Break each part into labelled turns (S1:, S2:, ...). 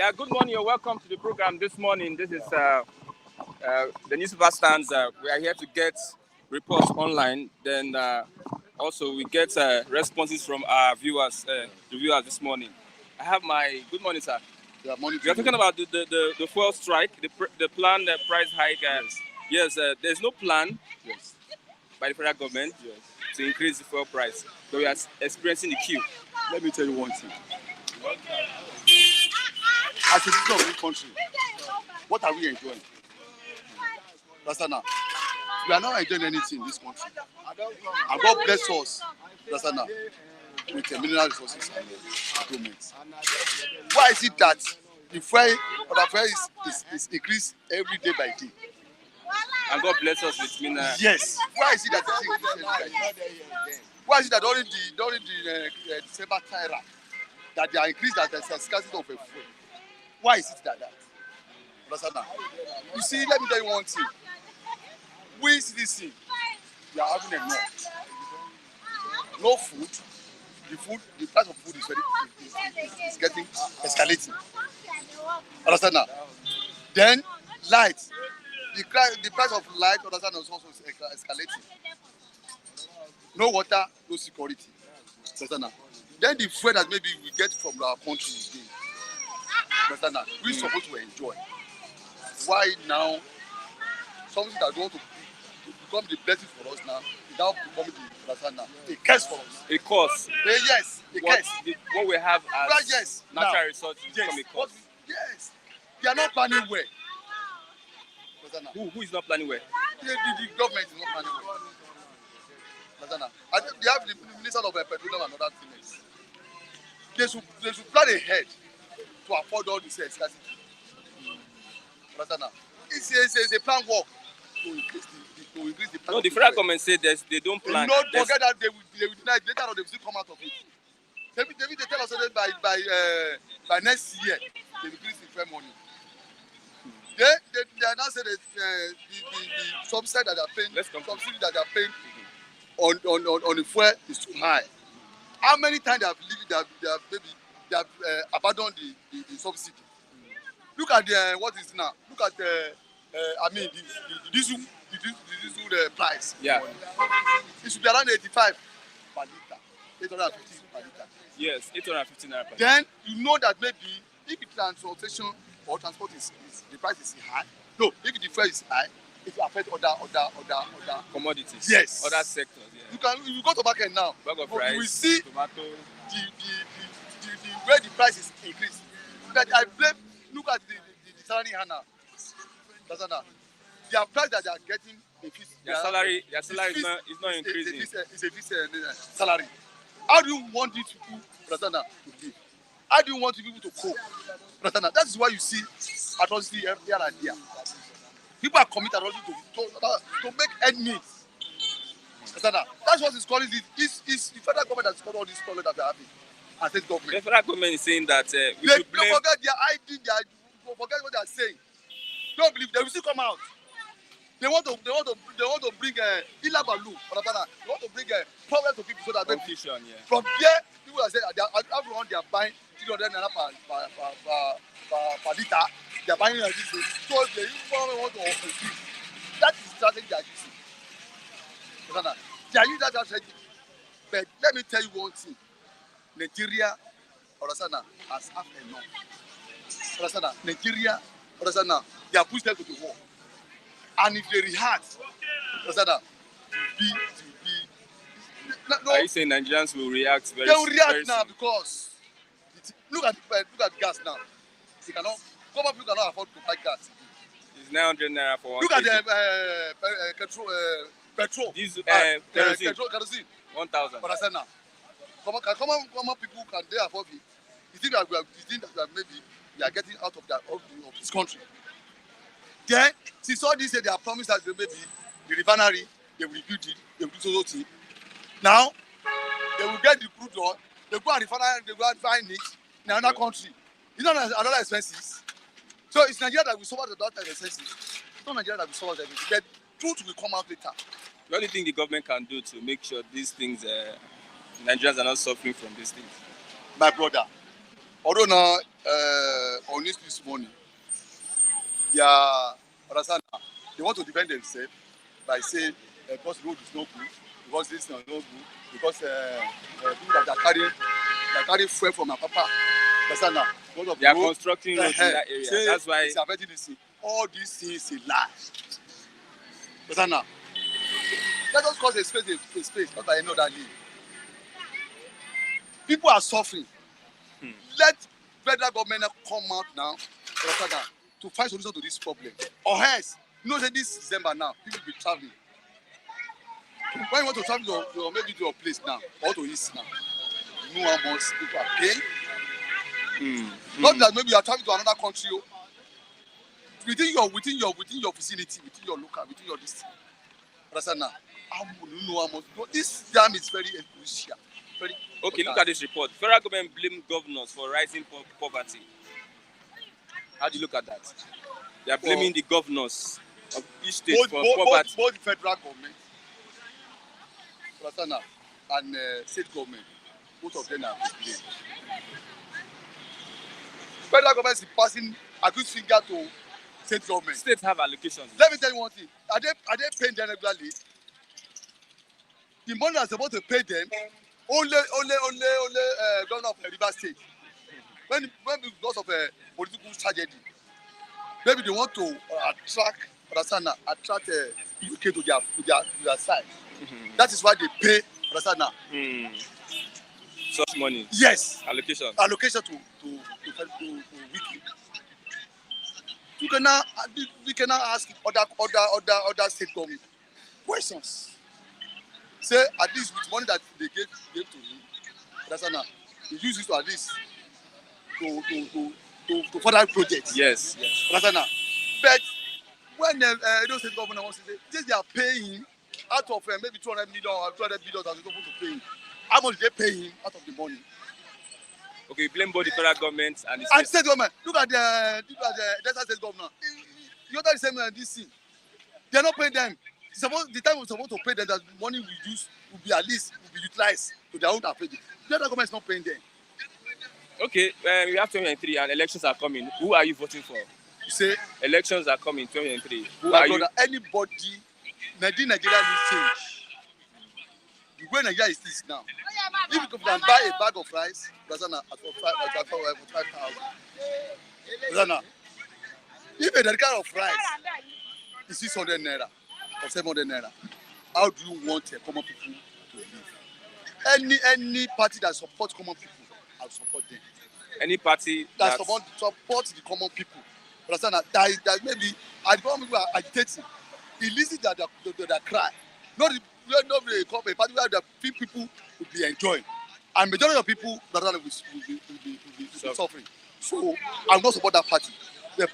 S1: Yeah, good morning. You're welcome to the program this morning. This is the newspaper stands. We are here to get reports online. Then also we get responses from our viewers, the viewers this morning. I have my good morning, sir.
S2: Yeah, morning.
S1: We are talking about the fuel strike, the planned price hike. Yes, there's no plan by the federal government to increase the fuel price, but we are experiencing the queue.
S2: Let me tell you one thing. As a citizen of this country, what are we enjoying? Understand now? We are not enjoying anything in this country. And God bless us, understand now, with the mineral resources and the government. Why is it that the fuel is increased every day by day?
S1: And God bless us with mineral.
S2: Yes. Why is it that it's increased every day? Why is it that during the December era that they are increased that there's a scarcity of a fuel? Why is it that? Understand now? You see, let me tell you one thing. We CDC, we are having enough. No food. The price of food is getting escalating. Understand now? Then light. The price of light, understand, is also escalating. No water, no security. Understand now? Then the food that maybe we get from our country is being. Understand now? We're supposed to enjoy. Why now? Something that want to become the blessing for us now, without becoming a curse for us.
S1: A curse.
S2: Yes, a curse.
S1: What we have as natural resources become a curse.
S2: Yes. They are not planning well.
S1: Who is not planning well?
S2: The government is not planning well. They have the Minister of Petroleum and other things. They should plan ahead to afford all this scarcity. It's a plan work to increase the price.
S1: No, the federal government said they don't plan.
S2: Don't forget that they will deny it. Later on, they will still come out of it. They tell us that by next year, they will increase the fuel money. They are now saying that the subsidy that they are paying on the fuel is too high. How many times they have abandoned the subsidy? Look at what is now. Look at the diesel price.
S1: Yeah.
S2: It should be around 85 per liter, 850 per liter.
S1: Yes, 850 naira per liter.
S2: Then you know that maybe if the transportation or transport is the price is high. No, if the fuel is high, it will affect other
S1: commodities.
S2: Yes.
S1: Other sectors. Yeah.
S2: You go to market now.
S1: Bag of rice,
S2: you will see
S1: tomato.
S2: The way the price is increased. But I blame. Look at the salary now. Their price that they are getting,
S1: their salary is not increasing.
S2: It's a fixed salary. How do you want these people to live? How do you want people to cope? That is why you see atrocity here and there. People are committed atrocity to make end meet. That's what it's calling it. It's the federal government that's caused all these problems that we are having. And state government.
S1: The federal government is saying that we
S2: should
S1: blame.
S2: Don't forget their ID. Forget what they are saying. Don't believe they will still come out. They want to bring illa baloo. They want to bring problem to people so that
S1: confusion. Yeah.
S2: From there, people are saying everyone they are buying 300 naira per liter. They are buying this. So they want to increase. That is the strategy they are using. They are using that strategy. But let me tell you one thing. Nigeria, has half enough. Nigeria, they are pushed them to the wall. And if they react,
S1: are you saying Nigerians will react very soon?
S2: They will react now because look at gas now. They cannot. Common people cannot afford to buy gas.
S1: It's 900 naira for 1
S2: Look at the petrol.
S1: Diesel,
S2: kerosene.
S1: 1,000.
S2: Now, common people can they afford it? You think that maybe we are getting out of this country? Then, since all this, they are promised that maybe the refinery, they will rebuild it, they will do so. Now, they will get the crude oil, they go and refine it in another country. It's not another expenses. So it's Nigeria that will suffer the daughter expenses. It's not Nigeria that will suffer everything. The truth will come out later.
S1: What do you think the government can do to make sure these things, Nigerians are not suffering from these things?
S2: My brother, Although now on this morning, they are understand now, they want to defend themselves by saying because road is not good, because this is not good, because people that are carrying fuel from my papa. Understand now? Because of
S1: They are
S2: road,
S1: constructing roads in that area.
S2: say
S1: That's why
S2: it's affecting this thing. All these things a lie. Understand now? Let us cause a space, not by any other name. People are suffering. Let federal government come out now, to find solution to this problem. Or else, you know, say this December now, people will be traveling. When you want to travel to maybe to your place now, or to east now, you know how much people are paying. Not that maybe you are traveling to another country, within your vicinity, within your local, within your district. Understand now? You know how much. This dam is very crucial. Very
S1: okay, look at this report. Federal government blame governors for rising poverty. How do you look at that? They are blaming the governors of each state for poverty.
S2: Both the federal government, understand now, and state government, both of them are blamed. Federal government is passing a good finger to state government.
S1: States have allocations.
S2: Let me tell you one thing. Are they paying them regularly? The money that's supposed to pay them, only governor of Rivers State. When because of a political tragedy, maybe they want to attract UK to their side. That is why they pay
S1: such money.
S2: Yes.
S1: Allocation
S2: to Wiki. We cannot ask other state government questions. Say at least with money that they gave to him, they use it to at least to further projects.
S1: Yes.
S2: But when those state government wants to say this, they are paying out of maybe 200 million or 200 billion that they're supposed to pay him. How much they pay him out of the money?
S1: Okay, blame both the federal government and the
S2: state government. Look at the Delta state governor. You know the same this thing. They are not paying them. The time we're supposed to pay them, that money we use will be utilized to their own advantage. The other government is not paying them.
S1: Okay, we have 2023 and elections are coming. Who are you voting for?
S2: You say
S1: elections are coming 2023. Who are you?
S2: Anybody, Nigeria needs change. The way Nigeria is now. If you can buy a bag of rice, at 5,000. If a kind of rice is 600 naira or 700 naira, how do you want common people to live? Any party that supports common people, I'll support them.
S1: Any party
S2: that supports the common people, understand that maybe the common people are agitating, he listens to their cry. Not a party where the people will be enjoying, and majority of people that will be suffering. So I will not support that party. The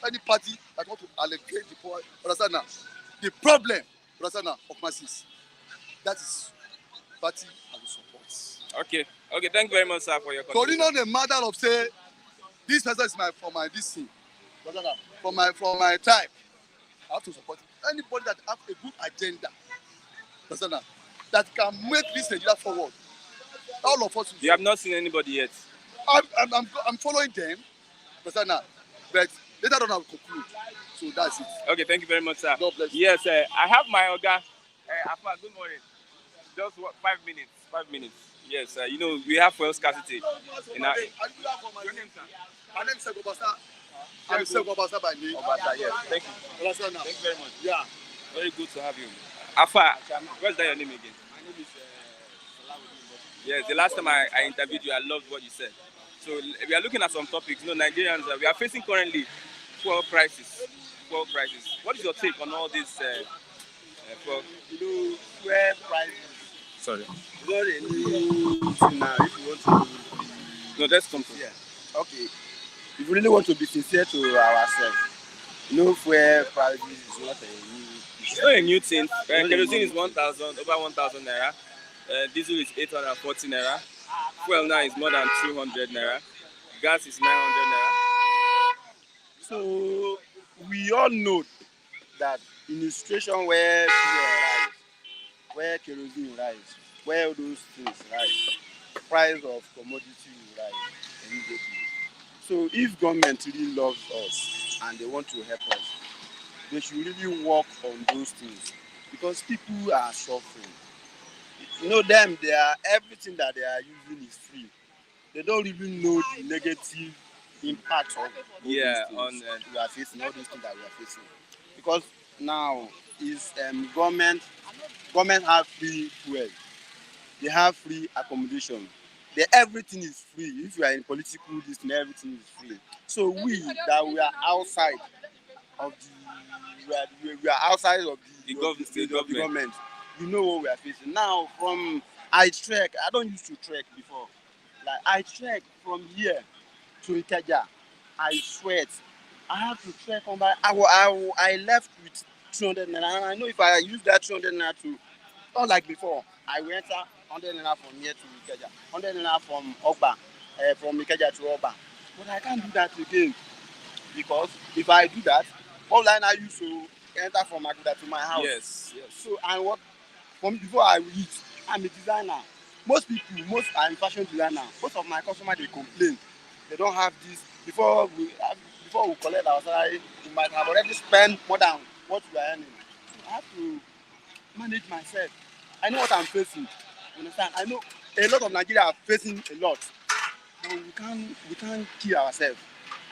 S2: any party that want to allocate the poor, understand now, the problem, understand now, of masses, that is party I will support.
S1: Okay, thank you very much, sir, for your contribution.
S2: So you know the matter of say this person is from my tribe, I have to support it. Anybody that have a good agenda, that can make this Nigeria forward, all of us.
S1: You have not seen anybody yet.
S2: I'm following them, but later on I'll conclude. So that's it.
S1: Okay, thank you very much, sir.
S2: God bless you.
S1: Yes, I have my Oga. Afa, good morning. Just 5 minutes. 5 minutes. Yes, you know we have fuel scarcity.
S2: Your name, sir? My name is Obasa. I'm Obasa by name.
S1: Obasa, yes. Thank you.
S2: Thank
S1: you very much.
S2: Yeah.
S1: Very good to have you. Afa, what's that your name again?
S2: My name is
S1: Yes, the last time I interviewed you, I loved what you said. So we are looking at some topics. You know, Nigerians, we are facing currently fuel prices. What is your take on all this fuel?
S3: Fuel prices.
S1: Sorry.
S3: It's not a new thing now. If you want to.
S1: No, let's come to.
S3: Yeah. Okay. If you really want to be sincere to ourselves, fuel prices is not a new.
S1: It's not a new thing. Kerosene is 1,000, over 1,000 naira. Diesel is 840 naira. Fuel now is more than 200 naira. Gas is 900 naira.
S3: So we all know that in a situation where fuel rise, where kerosene rise, where all those things rise, price of commodity will rise immediately. So if government really loves us and they want to help us, they should really work on those things because people are suffering. You know them, they are everything that they are using is free. They don't really know the negative impact of all
S1: Yeah,
S3: those
S1: on
S3: things we are facing, all those things that we are facing. Because now is government have free fuel, they have free accommodation, everything is free. If you are in political this thing, everything is free. So we are outside of the we are outside of
S1: the
S3: the
S1: government.
S3: government. You know what we are facing now. From I trek, I don't used to trek before. Like I trek from here to Ikeja, I sweat. I have to trek on by. I left with 200 naira. And I know if I use that 200 naira to, not like before, I will enter 100 naira from here to Ikeja, 100 naira from Ogba, from Ikeja to Ogba. But I can't do that again because if I do that, all line I used to enter from Aguda to my house.
S1: Yes, yes.
S3: So and what from before I will eat, I'm a designer. Most I'm fashion designer. Most of my customers they complain. They don't have this. Before we collect our salary, we might have already spent more than what we are earning. So I have to manage myself. I know what I'm facing. You understand? I know a lot of Nigeria are facing a lot. But we can't kill ourselves.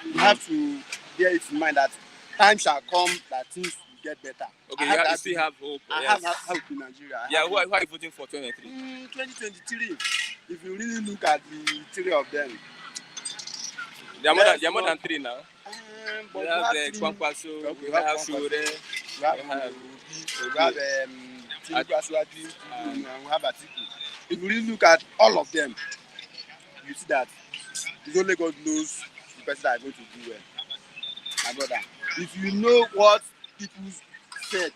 S3: We have to bear it in mind that time shall come that things will get better.
S1: Okay, you still have hope.
S3: I
S1: Yes.
S3: have hope in Nigeria.
S1: Yeah, who are you voting for 2023?
S3: 2023, if you really look at the three of them,
S1: There are more than three now.
S3: but
S1: We
S3: we
S1: have
S3: have
S1: Kwankwaso,
S3: okay,
S1: we have Shure,
S3: we have Tinubu Asiwaju, and we have Atiku. If you really look at all of them, you see that it's only God knows the person that is going to do well. My brother, if you know what people said,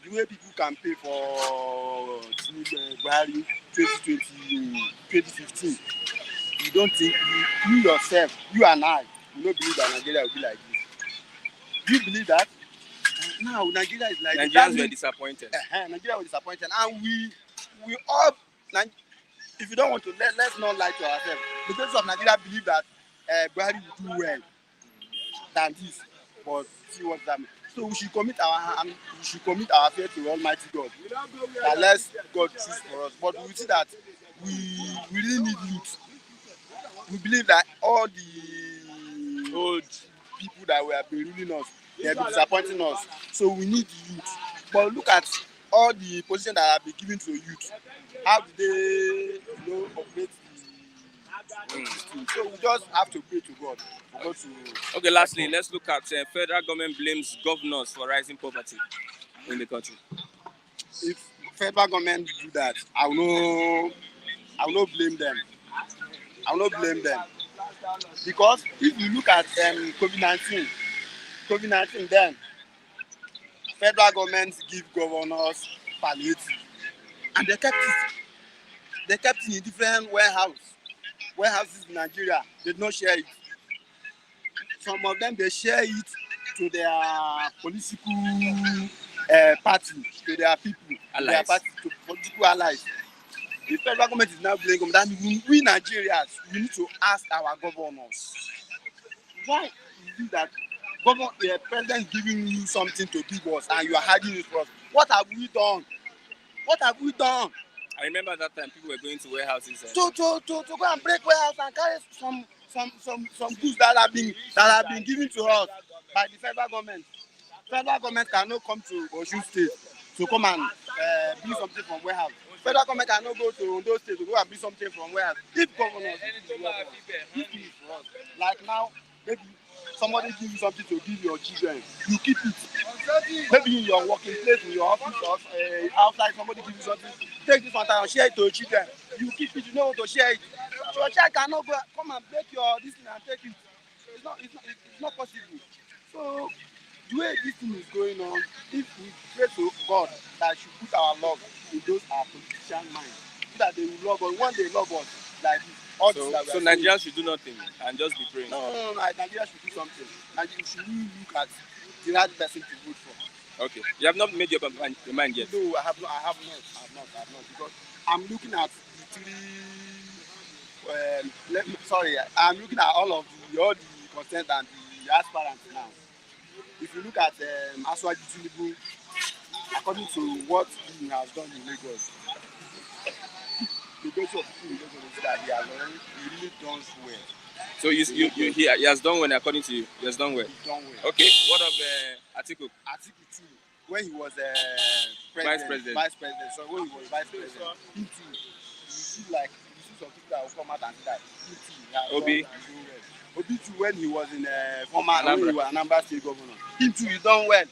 S3: the way people campaign for Buhari 2015, you don't think you yourself, you and I, you don't believe that Nigeria will be like this. Do you believe that? Now Nigeria is like
S1: Nigerians were disappointed.
S3: Nigeria was disappointed, and we all. If you don't want to, let's not lie to ourselves. The people of Nigeria believe that Buhari will do well than this, but see what that means. So we should commit our faith to Almighty God. That lets God choose for us. But we see that we really need youth. We believe that all the old people that were been ruling us, they have been disappointing us. So we need the youth. But look at all the positions that have been given to youth. How do they, operate the system? So we just have to pray to God. For God to
S1: Okay, lastly, let's look at federal government blames governors for rising poverty in the country.
S3: If federal government do that, I will not blame them. I will not blame them because if you look at COVID-19 then federal government give governors palliative and they kept it in different warehouses in Nigeria. They did not share it. Some of them they share it to their political party, to their people, to their party, to political allies. The federal government is now blaming them. That means we Nigerians, we need to ask our governors, why is it that the president is giving you something to give us and you are hiding it from us? What have we done? What have we done?
S1: I remember that time people were going to warehouses.
S3: To go and break warehouse and carry some goods that have been given to us by the federal government. Federal government cannot come to Osun State to come and bring something from warehouse. Federal government cannot go to Ondo State to go and bring something from warehouse. If governors do it for us, like now, maybe somebody give you something to give your children, you keep it. Maybe in your working place, in your office, or outside, somebody give you something, take this one time and share it to your children. You keep it, you know how to share it. So your child cannot go come and break your this thing and take it. It's not possible. So the way this thing is going on, if we pray to God that should put our love in those our politician minds, so that they will love us. One day love us like this.
S1: So Nigerians should do nothing and just be praying.
S3: No, Nigeria should do something. Nigeria should really look at the right person to vote for.
S1: Okay. You have not made your mind yet?
S3: No, I have not. Because I'm looking at the three I'm looking at all the content and the aspirants now. If you look at Aswaju Tinubu, according to what he has done in Lagos, the base of people in Lagos is that he really done well.
S1: So he has done well according to you. He has done well.
S3: He's done well.
S1: Okay. What of Atiku?
S3: Atiku too, when he was
S1: Vice president.
S3: So when he was vice president, he too, you see some people that will come out and say that he too, he has
S1: Obi.
S3: done well. Obi too, when he was in when he was Anambra State governor, him too, he done well.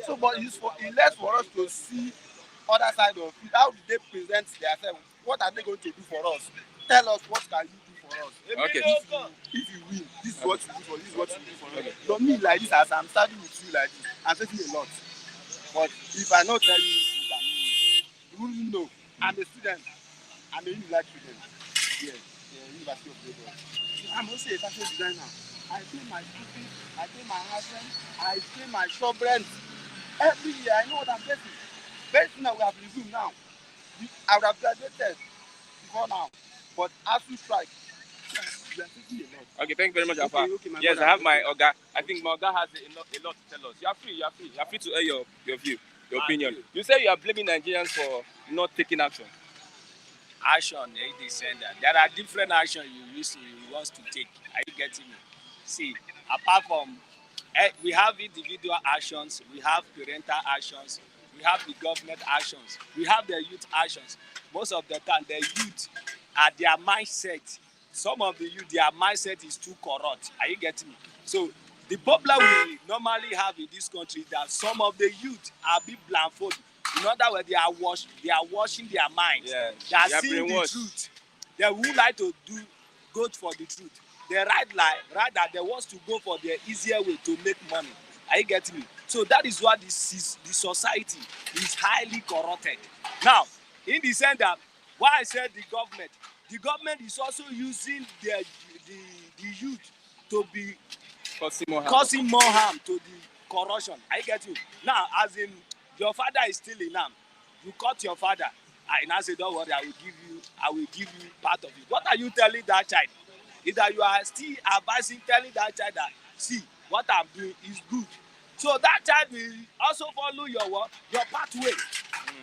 S3: So, but it's left for us to see other side of it. How do they present themselves? What are they going to do for us? Tell us, what can you do for us?
S1: Okay.
S3: If you win, this is what you do for us. This is what you do for us. Okay. Not me like this, as I'm starting with you like this, I'm facing a lot. But if I not tell you, you wouldn't know. I'm a student. I'm a university student. Yes, University of Lagos. I'm also a fashion designer. I pay my school fees, I pay my husband, I pay my shop rent. Every year, I know what I'm getting. Very soon, we have resumed now. I would have graduated before now. But as we strike, we are taking a lot.
S1: Okay, thank you very much, Alpha.
S3: Okay,
S1: yes, I have my Oga. I think my Oga has a lot to tell us. You are free to air your view, your opinion. You say you are blaming Nigerians for not taking action.
S4: Action, they send that. There are different actions you want to take. Are you getting me? See, apart from we have individual actions, we have parental actions, we have the government actions, we have the youth actions. Most of the time, the youth are their mindset. Some of the youth, their mindset is too corrupt. Are you getting me? So the problem we normally have in this country is that some of the youth are being blindfolded. In other words, they are washing their minds.
S1: Yeah.
S4: They are seeing the truth. They would like to go for the truth. They rather they want to go for the easier way to make money. Are you getting me? So that is why the society is highly corrupted. Now, in the sense that why I said the government is also using the youth to be causing more harm to the corruption. Are you getting me? Now, as in your father is still in harm, you caught your father. I now say, don't worry, I will give you part of it. What are you telling that child? Is that you are still telling that child that, see, what I'm doing is good. So that child will also follow your pathway.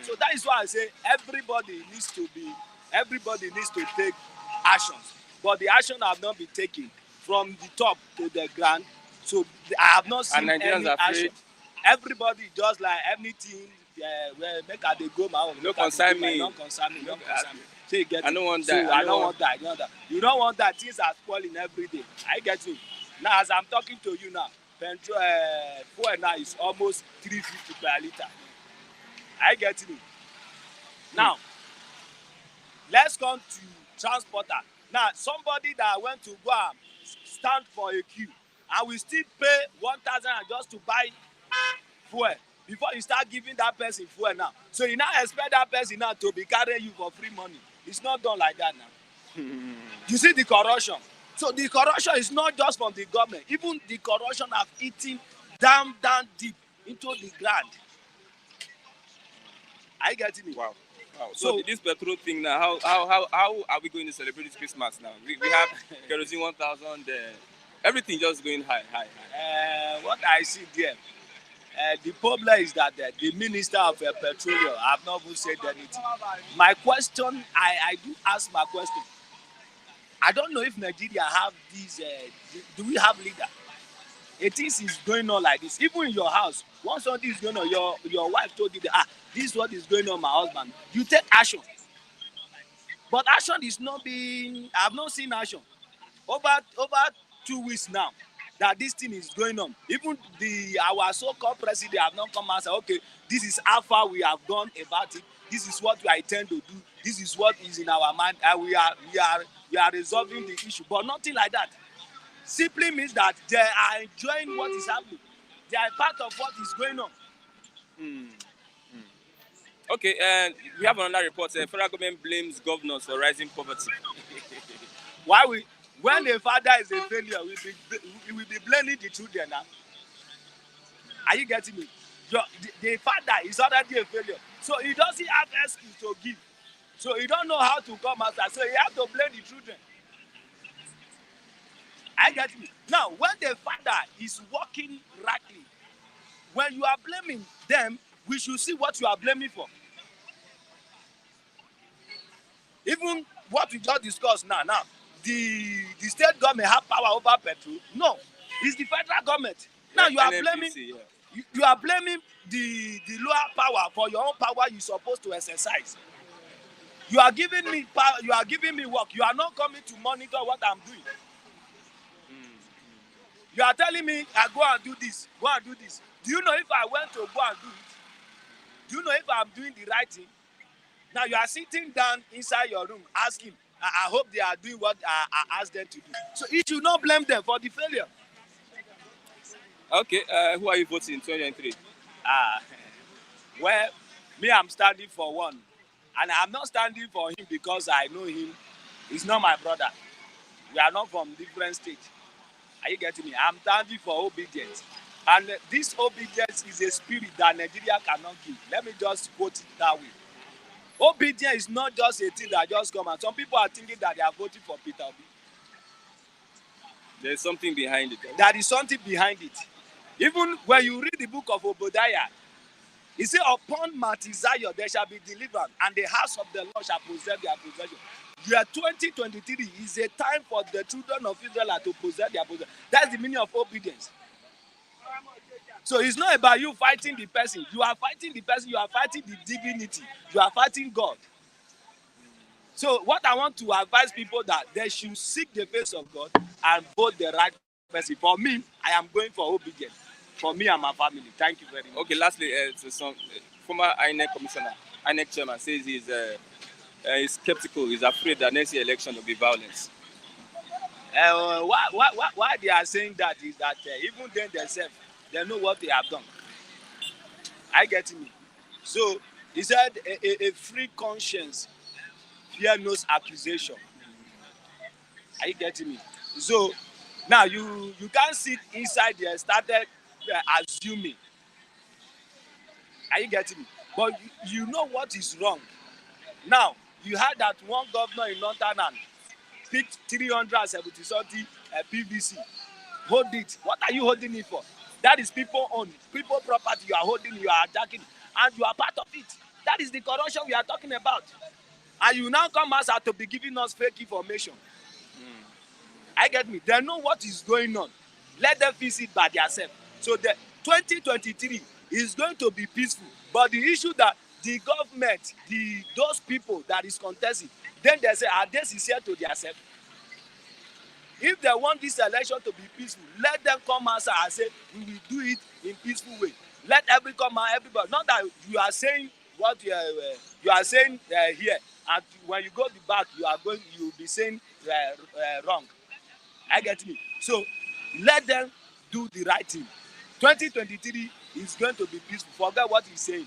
S4: So that is why I say everybody needs to take actions. But the action have not been taken from the top to the ground. So I have not seen any action. Everybody just like anything, where make I dey go my own.
S1: No concern me.
S4: Don't concern me. So you get
S1: I don't want that.
S4: So I don't want that. You don't want that. Things are spoiling every day. I get you. Now as I'm talking to you now, petrol fuel now is almost 350 per liter. I get you. Now, let's come to transporter. Now somebody that went to go and stand for a queue and we still pay 1,000 just to buy fuel before you start giving that person fuel now. So you now expect that person now to be carrying you for free money. It's not done like that now. You see the corruption. So the corruption is not just from the government. Even the corruption have eaten down deep into the ground. Are you getting me?
S1: Wow. So this petrol thing now, how are we going to celebrate this Christmas now? We have kerosene 1,000, everything just going high.
S4: What I see there, the problem is that the Minister of Petroleum have not even said anything. My question, I do ask my question. I don't know if Nigeria have these, do we have leader? It is going on like this. Even in your house, once something is going on, your wife told you that, this is what is going on, my husband. You take action. But action is not being, I have not seen action. Over 2 weeks now, that this thing is going on. Even our so-called president have not come and said, okay, this is how far we have gone about it. This is what we intend to do. This is what is in our mind. And we are resolving the issue. But nothing like that. Simply means that they are enjoying what is happening. They are part of what is going on.
S1: Okay, and we have another report. Federal government blames governors for rising poverty.
S4: When a father is a failure, we will be blaming the children now. Are you getting me? The father is already a failure. So he doesn't have excuse to give. So he don't know how to come out. So he has to blame the children. I get me. Now, when the father is working rightly, when you are blaming them, we should see what you are blaming for. Even what we just discussed now, the state government have power over petrol. No, it's the federal government. Now you are blaming you are blaming the lower power for your own power you supposed to exercise. You are giving me power, you are giving me work. You are not coming to monitor what I'm doing. You are telling me I go and do this, go and do this. Do you know if I went to go and do it? Do you know if I'm doing the right thing? Now you are sitting down inside your room asking, I hope they are doing what I asked them to do. So you should not blame them for the failure.
S1: Okay, who are you voting in 2023?
S4: Well, me, I'm standing for one. And I'm not standing for him because I know him. He's not my brother. We are not from different states. Are you getting me? I'm standing for obedience. And this obedience is a spirit that Nigeria cannot give. Let me just quote it that way. Obedience is not just a thing that just come out. Some people are thinking that they are voting for Peter Obi.
S1: There's something behind it.
S4: There is something behind it. Even when you read the book of Obadiah, he said, upon Mount Zion there shall be deliverance, and the house of the Lord shall possess their possession. Year 2023 is a time for the children of Israel to possess their possession. That's the meaning of obedience. So it's not about you fighting the person. You are fighting the person. You are fighting the divinity. You are fighting God. So what I want to advise people that they should seek the face of God and vote the right person. For me, I am going for obedience. For me and my family. Thank you very much.
S1: Okay, lastly, former INEC commissioner, INEC chairman says he's skeptical. He's afraid that next year election will be violence.
S4: Why they are saying that is that even then themselves, they know what they have done. I get me. So he said a free conscience fear no accusation. Are you getting me? So now you can't sit inside there started assuming. Are you getting me? But you know what is wrong. Now you had that one governor in Northern picked 370 something PVC. Hold it. What are you holding it for? That is people own, people property you are holding, you are attacking, and you are part of it. That is the corruption we are talking about. And you now come out to be giving us fake information. I get me. They know what is going on. Let them fix it by themselves. So the 2023 is going to be peaceful. But the issue that the government, those people that is contesting, then they say, are they sincere to themselves? If they want this election to be peaceful, let them come outside and say, we will do it in peaceful way. Let everybody come out, everybody. Not that you are saying what you are saying here, and when you go to the back, you will be saying wrong. I get me. So let them do the right thing. 2023 is going to be peaceful. Forget what he's saying.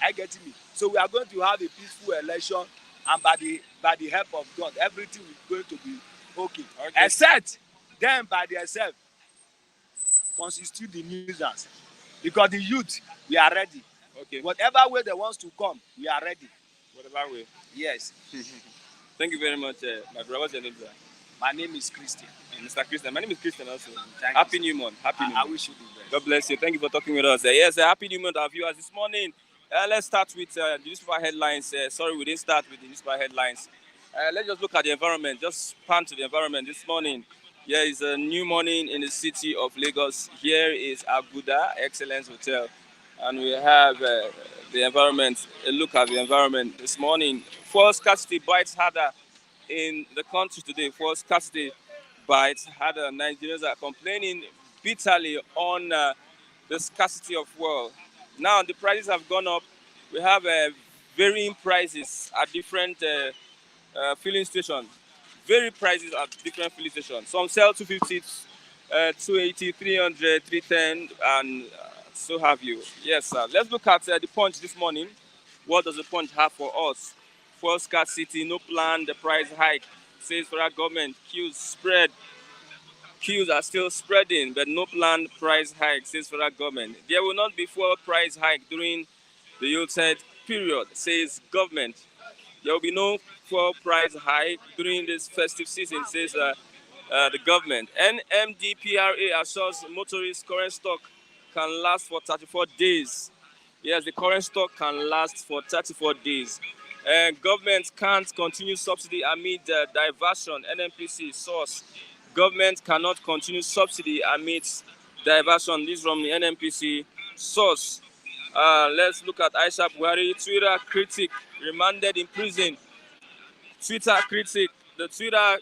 S4: I get me. So we are going to have a peaceful election, and by the help of God, everything is going to be okay. Except them by themselves constitute the nuisance. Because the youth, we are ready.
S1: Okay.
S4: Whatever way they want to come, we are ready.
S1: Whatever way.
S4: Yes.
S1: Thank you very much, my brother. What's your name, sir?
S4: My name is Christian.
S1: Mr. Christian. My name is Christian also.
S4: Happy
S1: New Month. Happy New
S4: I
S1: Month.
S4: wish you the best.
S1: God bless you. Thank you for talking with us. Yes, happy New Month, our viewers. This morning, let's start with the newspaper headlines. Sorry, we didn't start with the newspaper headlines. Let's just look at the environment. Just pan to the environment this morning. Here is a new morning in the city of Lagos. Here is Abuja Excellence Hotel. And we have the environment. A look at the environment this morning. Fuel scarcity bites harder in the country today. Fuel scarcity bites harder. Nigerians are complaining bitterly on the scarcity of fuel. Now the prices have gone up. We have varying prices at different filling stations. Vary prices at different filling stations. Some sell 250, 280, 300, 310, and so have you. Yes, sir. Let's look at the Punch this morning. What does the Punch have for us? Fuel scarcity, no plan, the price hike, says federal government. Queues are still spreading, but no planned price hike, says federal government. There will not be fuel price hike during the Yuletide period, says government. There will be no fuel price hike during this festive season, says the government. NMDPRA assures motorists current stock can last for 34 days. Yes, the current stock can last for 34 days. Government can't continue subsidy amid diversion. NNPC source. Government cannot continue subsidy amid diversion. This from the NNPC source. Let's look at Aisha Buhari. Twitter critic remanded in prison. Twitter critic, the Twitter,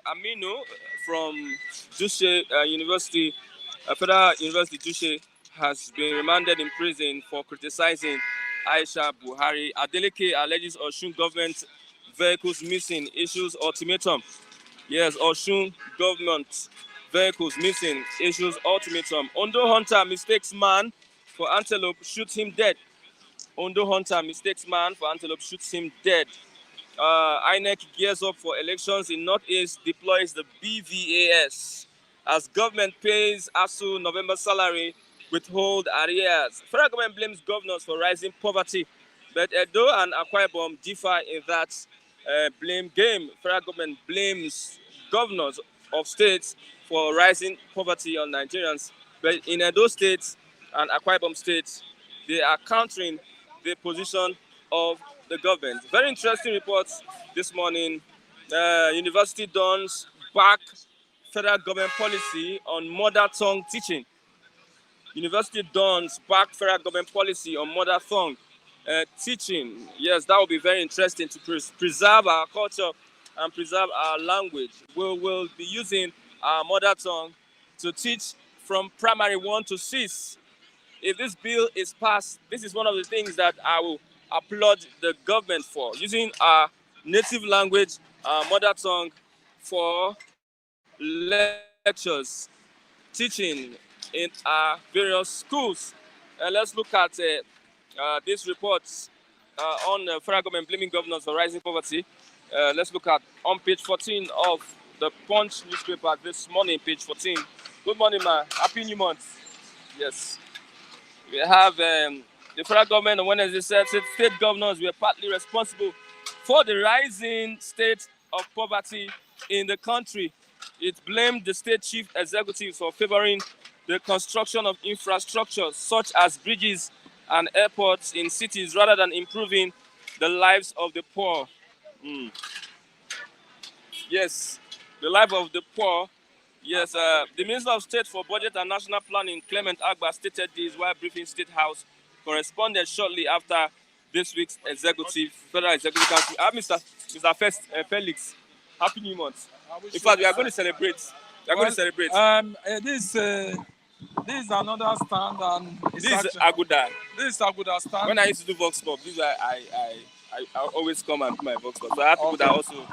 S1: Aminu from Dushe University, Federal University Dushe, has been remanded in prison for criticizing Aisha Buhari. Adeleke alleges Osun government vehicles missing, issues ultimatum. Yes, Osun government vehicles missing, issues ultimatum. Ondo hunter mistakes man for antelope, shoots him dead. Ondo hunter mistakes man for antelope, shoots him dead. INEC gears up for elections in Northeast, deploys the BVAS as government pays ASU November salary, withhold arrears. Federal government blames governors for rising poverty, but Edo and Akwa Ibom differ in that blame game. Federal government blames governors of states for rising poverty on Nigerians, but in Edo State and Akwa Ibom State, they are countering the position of the government. Very interesting reports this morning. University dons back federal government policy on mother tongue teaching. University dons back federal government policy on mother tongue teaching. Yes, that will be very interesting to preserve our culture and preserve our language. We will be using our mother tongue to teach from primary 1 to 6. If this bill is passed, this is one of the things that I will applaud the government for, using our native language, our mother tongue, for lectures, teaching in our various schools. Let's look at this report on the federal government blaming governors for rising poverty. Let's look at on page 14 of the Punch newspaper this morning, page 14. Good morning, ma. Happy New Month. Yes. We have the federal government on Wednesday said state governors were partly responsible for the rising state of poverty in the country. It blamed the state chief executives for favoring the construction of infrastructure such as bridges and airports in cities rather than improving the lives of the poor. Yes, the life of the poor. Yes, the Minister of State for Budget and National Planning, Clement Agba, stated this while briefing State House corresponded shortly after this week's Federal Executive Council. Mr. Felix, Happy New Month. In fact, we are going to celebrate.
S5: This is another stand, and
S1: this is Aguda.
S5: This is Aguda stand.
S1: When I used to do Vox Pop, this is why I always come and do my Vox Pop. So I have people that also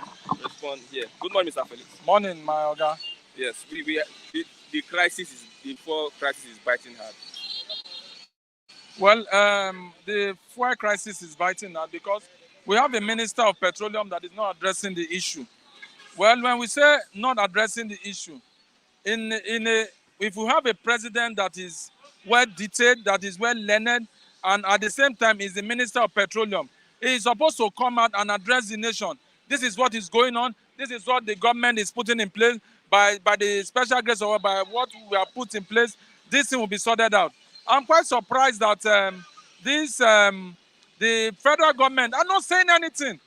S1: respond here. Good morning, Mr. Felix.
S5: Morning, my Oga.
S1: Yes, the crisis is before crisis is biting hard.
S5: Well, the fuel crisis is biting hard because we have a Minister of Petroleum that is not addressing the issue. Well, when we say not addressing the issue, if we have a president that is well detailed, that is well learned, and at the same time is the Minister of Petroleum, he is supposed to come out and address the nation. This is what is going on. This is what the government is putting in place by the special grace or by what we have put in place. This thing will be sorted out. I'm quite surprised that the federal government are not saying anything.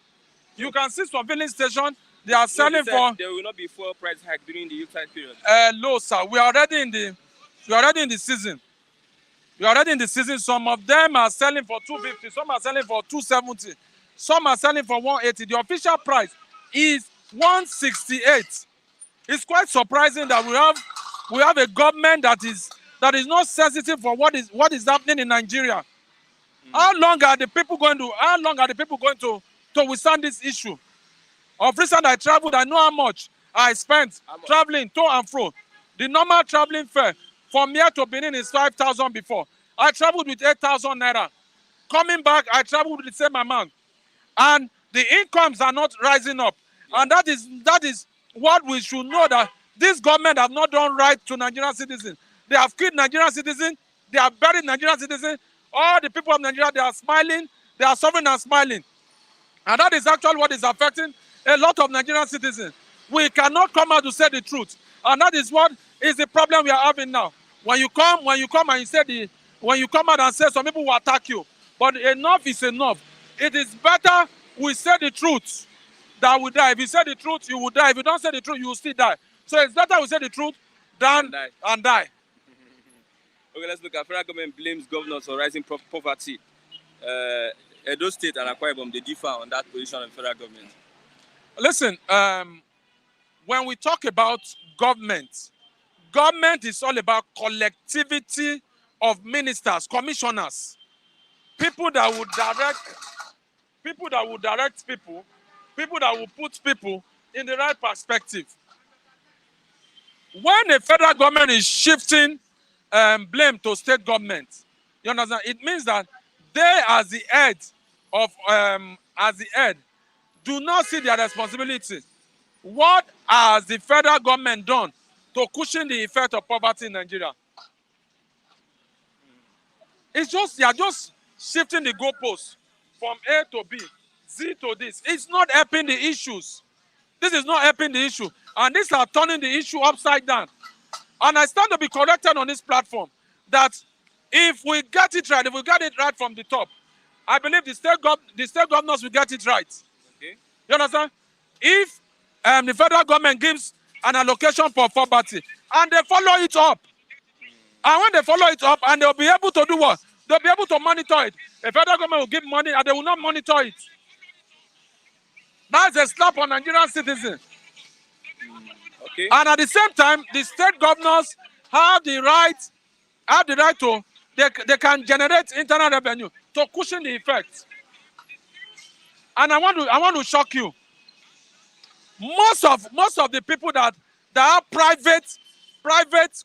S5: You can see some filling stations, they are selling for.
S1: There will not be fuel price hike during the youth time period.
S5: No, sir. We are already in the season. We are already in the season. Some of them are selling for 250. Some are selling for 270. Some are selling for 180. The official price is 168. It's quite surprising that we have a government that is not sensitive for what is happening in Nigeria. How long are the people going to withstand this issue? Of recent, I traveled. I know how much I spent traveling to and fro. The normal traveling fare from here to Benin is 5,000 before. I traveled with 8,000 naira. Coming back, I traveled with the same amount. And the incomes are not rising up. And that is what we should know, that this government have not done right to Nigerian citizens. They have killed Nigerian citizens. They have buried Nigerian citizens. All the people of Nigeria, they are smiling. They are suffering and smiling. And that is actually what is affecting a lot of Nigerian citizens. We cannot come out to say the truth. And that is what is the problem we are having now. When you come and you say when you come out and say some people will attack you. But enough is enough. It is better we say the truth that we die. If you say the truth, you will die. If you don't say the truth, you will still die. So it's better we say the truth than and die.
S1: Okay, let's look at federal government blames governors for rising poverty. Edo State and Akwa Ibom, they differ on that position of the federal government.
S5: Listen, when we talk about government is all about collectivity of ministers, commissioners, people that would direct people, people that will put people in the right perspective. When the federal government is shifting blame to state government, you understand? It means that they, as the head, do not see their responsibility. What has the federal government done to cushion the effect of poverty in Nigeria? It's just, they are just shifting the goalposts from A to B, Z to this. It's not helping the issues. This is not helping the issue. And these are turning the issue upside down. And I stand to be corrected on this platform that if we get it right, if we get it right from the top, I believe the state governors will get it right.
S1: Okay.
S5: You understand? If the federal government gives an allocation for poverty and they follow it up, and when they follow it up, and they'll be able to do what? They'll be able to monitor it. The federal government will give money and they will not monitor it. That's a slap on Nigerian citizens.
S1: Okay.
S5: And at the same time, the state governors have the right to, they can generate internal revenue to cushion the effect. And I want to shock you. Most of the people that are private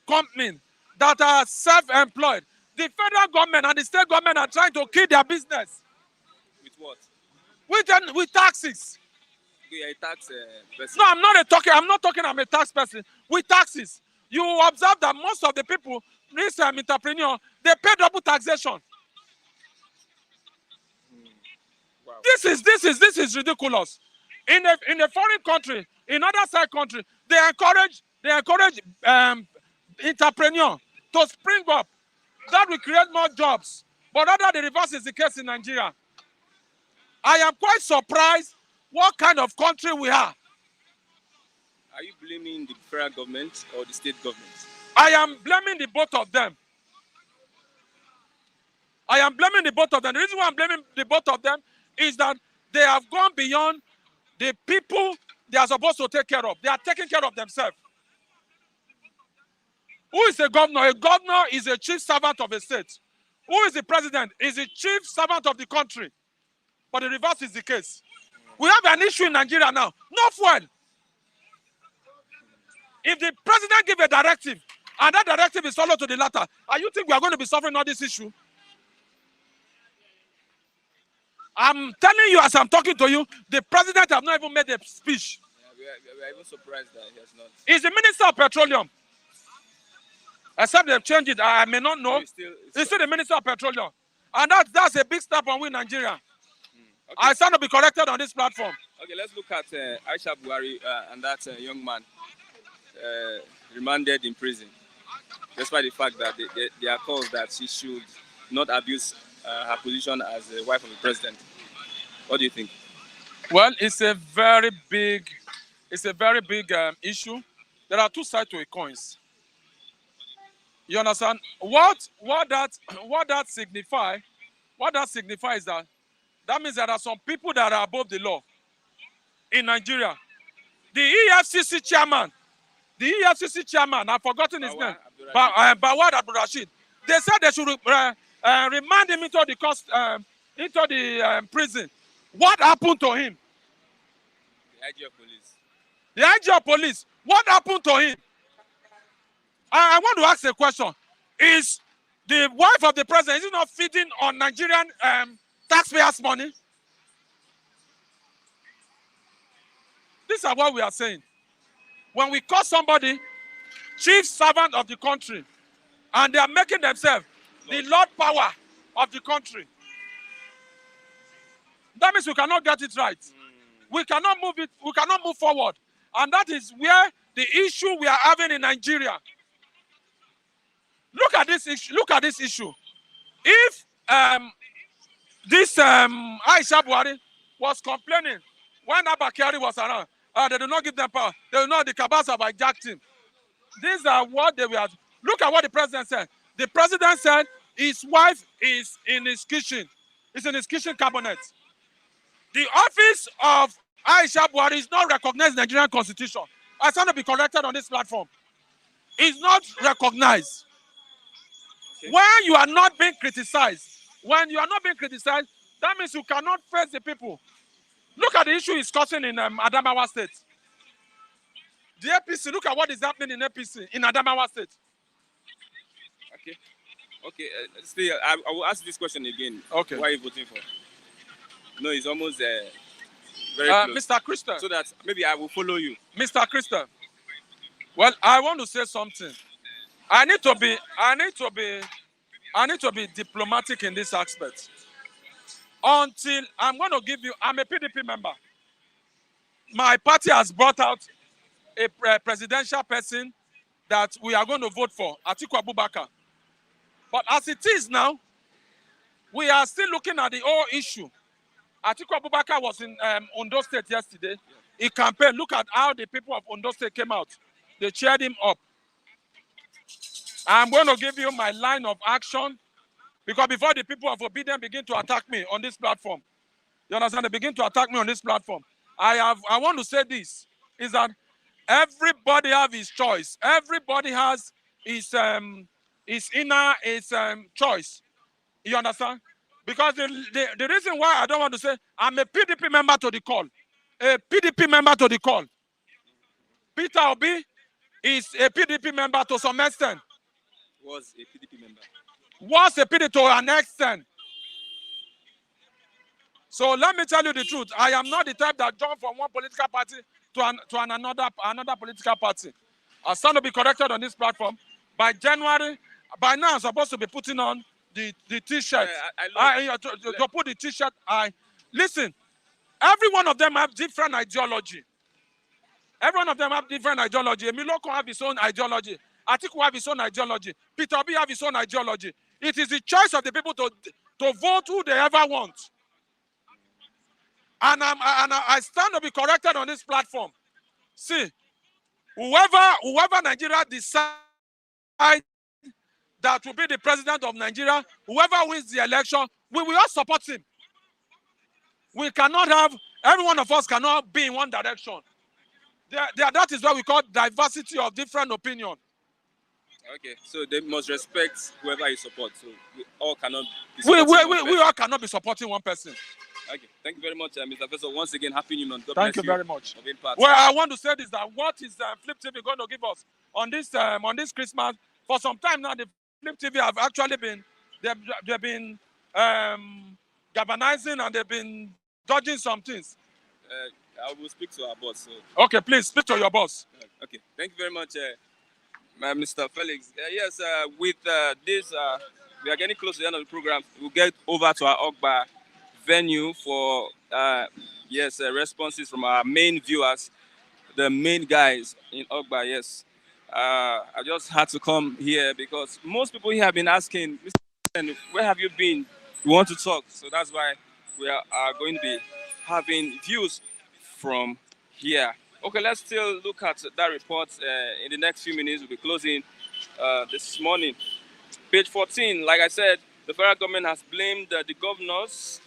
S5: companies that are self-employed, the federal government and the state government are trying to kill their business.
S1: With what?
S5: With taxes.
S1: Okay, a tax person.
S5: No, I'm not talking I'm a tax person. With taxes. You observe that most of the people, this entrepreneur, they pay double taxation.
S1: Wow.
S5: This is ridiculous. In a foreign country, in other side country, they encourage entrepreneur to spring up. That will create more jobs. But rather the reverse is the case in Nigeria. I am quite surprised what kind of country we are.
S1: Are you blaming the federal government or the state government?
S5: I am blaming the both of them. I am blaming the both of them. The reason why I'm blaming the both of them is that they have gone beyond the people they are supposed to take care of. They are taking care of themselves. Who is a governor? A governor is a chief servant of a state. Who is the president? Is the chief servant of the country. But the reverse is the case. We have an issue in Nigeria now. No fuel. If the president gives a directive, and that directive is followed to the letter, are you think we are going to be suffering all this issue? I'm telling you as I'm talking to you, the president has not even made a speech.
S1: Yeah, we are even surprised that he has not.
S5: He's the Minister of Petroleum. Except they've changed it, I may not know. He's still the Minister of Petroleum. And that's a big step on we Nigeria. Okay. I stand to be corrected on this platform.
S1: Okay, let's look at Aisha Buhari and that young man remanded in prison. Despite the fact that there are calls that she should not abuse her position as the wife of the president. What do you think?
S5: Well, it's a very big issue. There are two sides to a coin. You understand? What that signifies is that means there are some people that are above the law in Nigeria. The EFCC chairman, I've forgotten his name, Bawad Abdul-Rashid. They said they should remand him into the prison. What happened to him?
S1: The IG of police.
S5: The IG of police. What happened to him? I want to ask a question. Is the wife of the president, is it not feeding on Nigerian taxpayers' money? This is what we are saying. When we call somebody chief servant of the country, and they are making themselves the Lord power of the country, that means we cannot get it right. We cannot move forward. And that is where the issue we are having in Nigeria. Look at this issue. Look at this issue. If this Aisha Buhari was complaining when Abakari was around, they do not give them power. They do not. The Kabas have hijacked him. These are what they were. Look at what the president said. The president said his wife is in his kitchen. It's in his kitchen cabinet. The office of Aisha Buhari is not recognized in the Nigerian constitution. I stand to be corrected on this platform. It's not recognized. Okay. When you are not being criticized, that means you cannot face the people. Look at the issue he's causing in Adamawa State. The APC, look at what is happening in APC in Adamawa State.
S1: Okay. Okay. Still, I will ask this question again.
S5: Okay.
S1: Why are you voting for? No, it's almost very close.
S5: Mr. Christian.
S1: So that maybe I will follow you.
S5: Mr. Christian. Well, I want to say something. I need to be diplomatic in this aspect. Until I'm going to give you, I'm a PDP member. My party has brought out a presidential person that we are going to vote for, Atiku Abubakar. But as it is now, we are still looking at the whole issue. Atiku Abubakar was in Ondo State yesterday. He campaigned. Look at how the people of Ondo State came out. They cheered him up. I'm going to give you my line of action because before the people of Obedience begin to attack me on this platform, you understand? They begin to attack me on this platform. I want to say this, is that everybody have his choice. Everybody has his inner choice. You understand? Because the reason why I don't want to say, I'm a PDP member to the call. A PDP member to the call. Peter Obi is a PDP member to some extent.
S1: Was a PDP member.
S5: Was a PDP to an extent. So let me tell you the truth. I am not the type that jump from one political party to another political party. I stand to be corrected on this platform. By January, by now I'm supposed to be putting on the T-shirt. To put the T-shirt. Listen, every one of them have different ideology. Every one of them have different ideology. Emiloko have his own ideology. Atiku have his own ideology. Peter Obi have his own ideology. It is the choice of the people to vote who they ever want. And I stand to be corrected on this platform. See, whoever Nigeria decide that will be the president of Nigeria, whoever wins the election, we will all support him. We cannot have, every one of us cannot be in one direction. That is what we call diversity of different opinion.
S1: Okay, so they must respect whoever you support. So we all cannot be
S5: supporting we all cannot be supporting one person.
S1: Okay, thank you very much, Mr. Professor. Once again, happy New Month.
S5: Thank you very much. Well, I want to say this, that what is Flip TV going to give us on this Christmas? For some time now, the Flip TV have actually been they've been galvanizing and they've been dodging some things.
S1: I will speak to our boss.
S5: So. Okay, please speak to your boss.
S1: Okay, thank you very much, Mr. Felix. Yes, with this, we are getting close to the end of the program. We'll get over to our Ogba venue for responses from our main viewers, the main guys in Ogba. Yes, I just had to come here because most people here have been asking, Mr. where have you been? We want to talk, so that's why we are going to be having views from here. Okay, let's still look at that report. In the next few minutes, we'll be closing this morning. Page 14, like I said, the federal government has blamed the governors.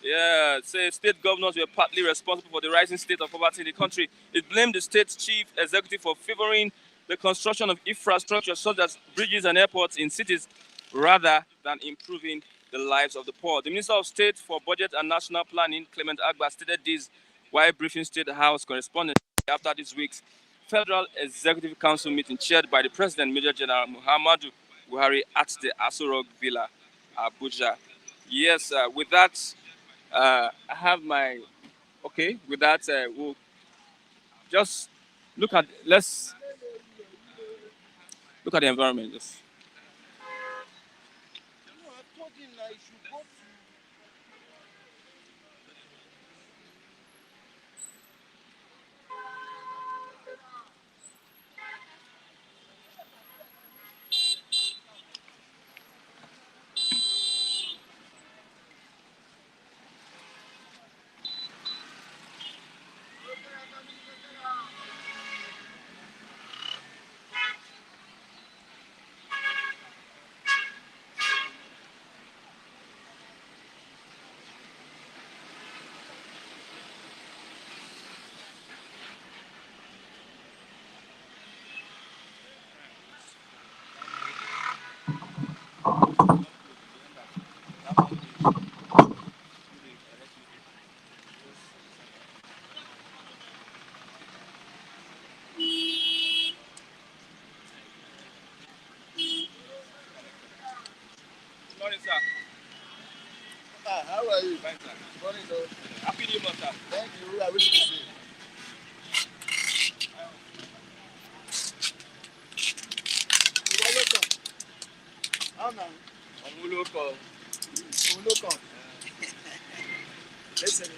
S1: Yeah, says state governors were partly responsible for the rising state of poverty in the country. It blamed the state chief executive for favoring the construction of infrastructure such as bridges and airports in cities rather than improving the lives of the poor. The Minister of State for Budget and National Planning, Clement Agba, stated this while briefing State House correspondents after this week's Federal Executive Council meeting chaired by the President, Major General Muhammadu Buhari at the Aso Rock Villa, Abuja. Yes, with that, I have my, okay, with that, we'll just let's look at the environment. Yes.
S2: you?
S1: Fine, sir.
S2: Morning, sir.
S1: Happy New Month, sir.
S2: Thank you. I wish you the same.
S3: Ìwọ ló kàn. Ọ̀nà
S1: Ọmọ olóko.
S3: òun ló kàn. Listen.